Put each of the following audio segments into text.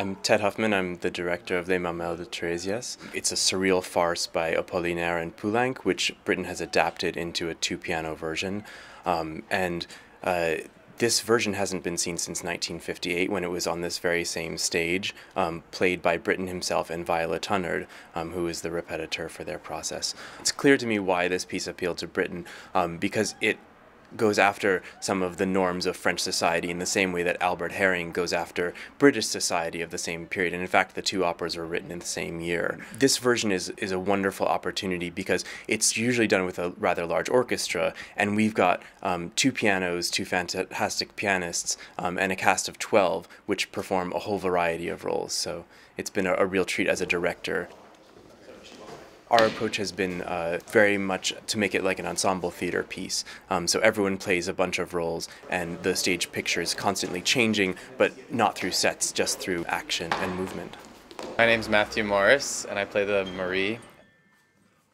I'm Ted Huffman. I'm the director of Les Mamelles de Tirésias. It's a surreal farce by Apollinaire and Poulenc, which Britten has adapted into a two-piano version. This version hasn't been seen since 1958, when it was on this very same stage, played by Britten himself and Viola Tunnard, who is the repetiteur for their process. It's clear to me why this piece appealed to Britten, because it goes after some of the norms of French society in the same way that Albert Herring goes after British society of the same period. And in fact, the two operas were written in the same year. This version is a wonderful opportunity because it's usually done with a rather large orchestra, and we've got two pianos, two fantastic pianists, and a cast of 12, which perform a whole variety of roles. So it's been a real treat as a director. Our approach has been very much to make it like an ensemble theater piece. So everyone plays a bunch of roles, and the stage picture is constantly changing, but not through sets, just through action and movement. My name's Matthew Morris, and I play the Marie.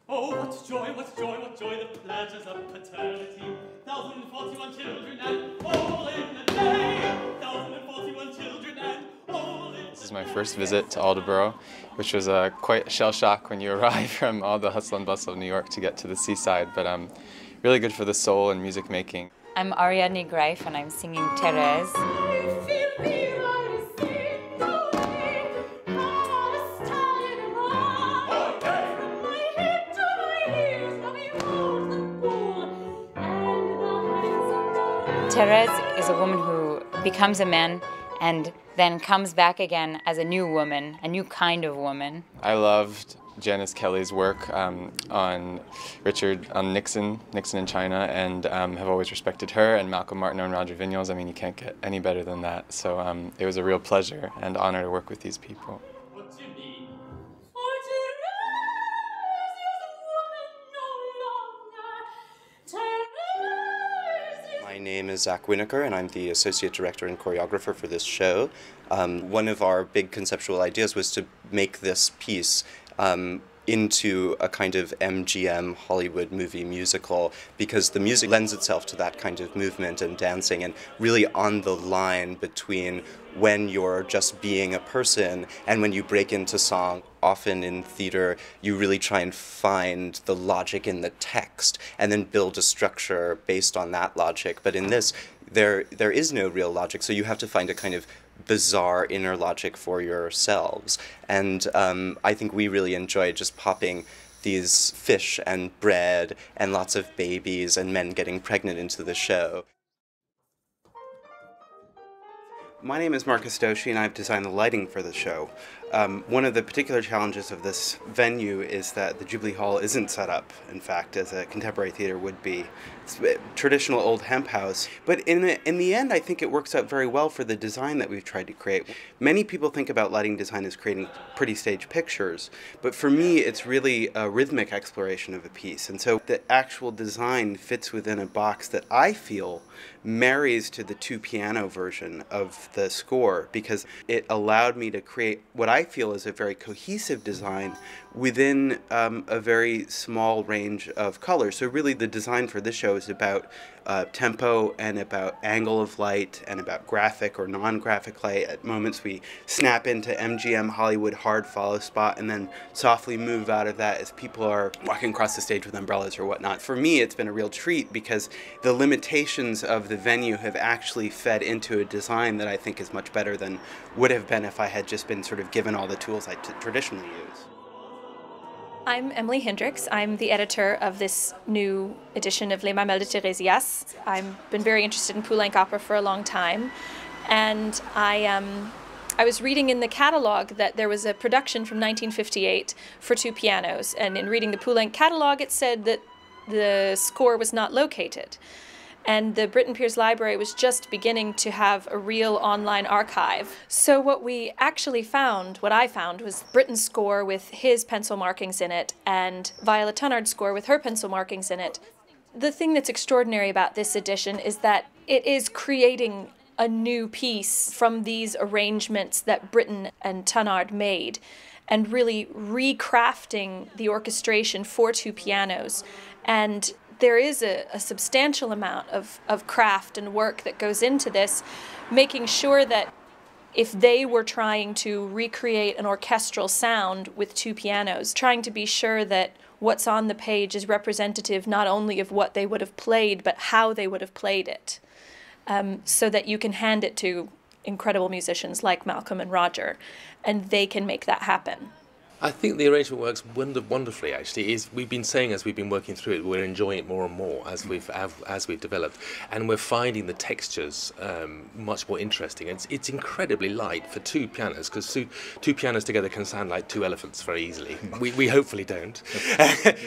Oh, what joy, what joy, what joy, the pleasures of paternity. 1,041 children and all in a day. 1,041 children and all in a day. This is my first visit to Aldeboro, which was quite a shell shock when you arrive from all the hustle and bustle of New York to get to the seaside, but really good for the soul and music making. I'm Ariadne Greif, and I'm singing Thérèse. Thérèse is a woman who becomes a man and then comes back again as a new woman, a new kind of woman. I loved Janice Kelly's work on Nixon in China, and have always respected her, and Malcolm Martineau and Roger Vignoles. I mean, you can't get any better than that. So it was a real pleasure and honor to work with these people. My name is Zack Winokur, and I'm the associate director and choreographer for this show. One of our big conceptual ideas was to make this piece into a kind of MGM Hollywood movie musical, because the music lends itself to that kind of movement and dancing, and really on the line between when you're just being a person and when you break into song. Often in theater, you really try and find the logic in the text and then build a structure based on that logic. But in this, there is no real logic, so you have to find a kind of bizarre inner logic for yourselves. And I think we really enjoyed just popping these fish and bread and lots of babies and men getting pregnant into the show. My name is Marcus Doshi, and I've designed the lighting for the show. One of the particular challenges of this venue is that the Jubilee Hall isn't set up, in fact, as a contemporary theater would be. It's a traditional old hemp house, but in the end, I think it works out very well for the design that we've tried to create. Many people think about lighting design as creating pretty stage pictures, but for me, it's really a rhythmic exploration of a piece, and so the actual design fits within a box that I feel marries to the two-piano version of the score, because it allowed me to create what I feel is a very cohesive design within a very small range of colors. So really the design for this show is about tempo and about angle of light and about graphic or non-graphic light. At moments we snap into MGM Hollywood hard follow spot and then softly move out of that as people are walking across the stage with umbrellas or whatnot. For me, it's been a real treat because the limitations of the venue have actually fed into a design that I think is much better than would have been if I had just been sort of given all the tools I traditionally use. I'm Emily Hendricks. I'm the editor of this new edition of Les Mamelles de Tirésias. I've been very interested in Poulenc opera for a long time, and I was reading in the catalog that there was a production from 1958 for two pianos, and in reading the Poulenc catalog it said that the score was not located. And the Britten Peers Library was just beginning to have a real online archive. So what we actually found, what I found, was Britten's score with his pencil markings in it and Viola Tunnard's score with her pencil markings in it. The thing that's extraordinary about this edition is that it is creating a new piece from these arrangements that Britten and Tunnard made, and really recrafting the orchestration for two pianos. And there is a substantial amount of craft and work that goes into this, making sure that if they were trying to recreate an orchestral sound with two pianos, trying to be sure that what's on the page is representative not only of what they would have played, but how they would have played it, so that you can hand it to incredible musicians like Malcolm and Roger, and they can make that happen. I think the arrangement works wonderfully. Actually, we've been saying as we've been working through it, we're enjoying it more and more as we've developed, and we're finding the textures much more interesting. It's incredibly light for two pianos, because two pianos together can sound like two elephants very easily. We hopefully don't,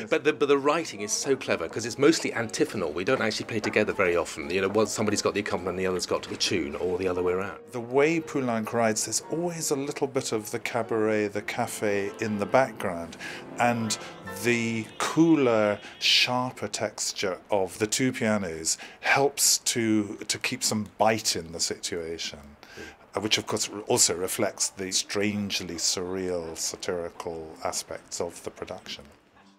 but the writing is so clever because it's mostly antiphonal. We don't actually play together very often. You know, once somebody's got the accompaniment, the other's got the tune, or the other way around. The way Poulenc writes, there's always a little bit of the cabaret, the cafe in the background, and the cooler, sharper texture of the two pianos helps to keep some bite in the situation, which of course also reflects the strangely surreal, satirical aspects of the production.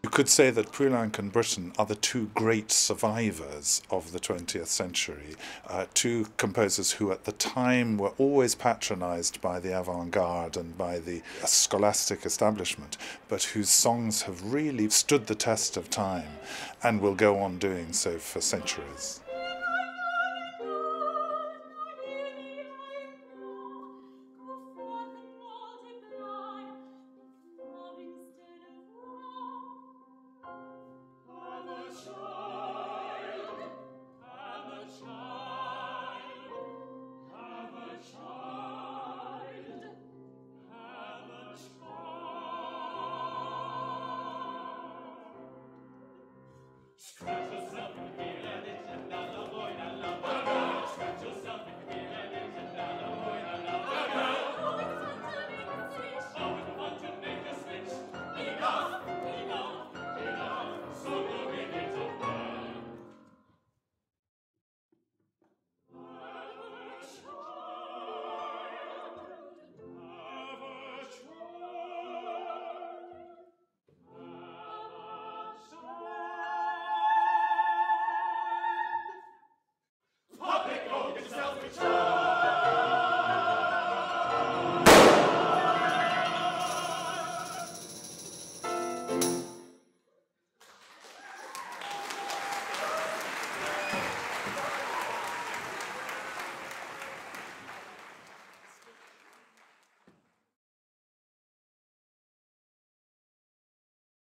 You could say that Poulenc and Britten are the two great survivors of the 20th century, two composers who at the time were always patronized by the avant-garde and by the scholastic establishment, but whose songs have really stood the test of time and will go on doing so for centuries. Scratch